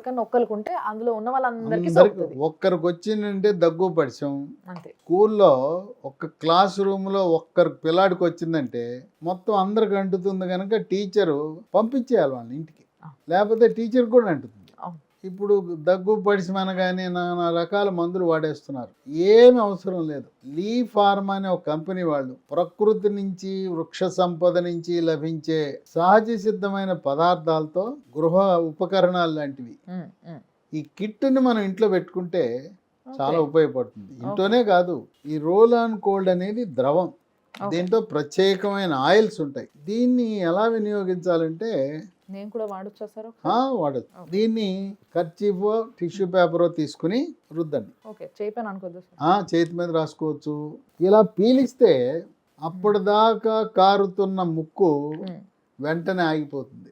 ఎవరికన్నా ఒక్కరికుంటే అందులో ఉన్న వాళ్ళందరికీ అందరికి సోకుతుంది. ఒక్కరికి వచ్చిందంటే దగ్గు పరిచయం. అంతే. స్కూల్లో ఒక క్లాస్ రూమ్లో ఒక్కరు పిల్లాడికి వచ్చిందంటే మొత్తం అందరికి అంటుతుంది కనుక టీచరు పంపించేయాలి వాళ్ళని ఇంటికి, లేకపోతే టీచర్ కూడా అంటుతుంది. అవును. ఇప్పుడు దగ్గు పడిసిమనగానే నానా రకాల మందులు వాడేస్తున్నారు, ఏమి అవసరం లేదు. లీ ఫార్మా అనే ఒక కంపెనీ వాళ్ళు ప్రకృతి నుంచి వృక్ష సంపద నుంచి లభించే సహజ సిద్ధమైన పదార్థాలతో గృహ ఉపకరణాలు లాంటివి ఉమ్, ఉమ్. ఈ కిట్ని మనం ఇంట్లో పెట్టుకుంటే చాలా ఓకే. ఉపయోగపడుతుంది. ఇంట్లోనే కాదు, ఈ రోల్ ఆన్ కోల్డ్ అనేది ద్రవం, ఓకే. దీంట్లో ప్రత్యేకమైన ఆయిల్స్ ఉంటాయి. దీన్ని ఎలా వినియోగించాలంటే నేను కూడా వాడొచ్చా సార్? వాడదు. ఓకే. దీన్ని కర్చీఫో టిష్యూ పేపరో తీసుకుని రుద్దండి. Okay, చేపాను అనుకోద్దు sir. చేతి మీద రాసుకోవచ్చు. ఇలా పీలిస్తే అప్పటిదాకా కారుతున్న ముక్కు ఉమ్. వెంటనే ఆగిపోతుంది.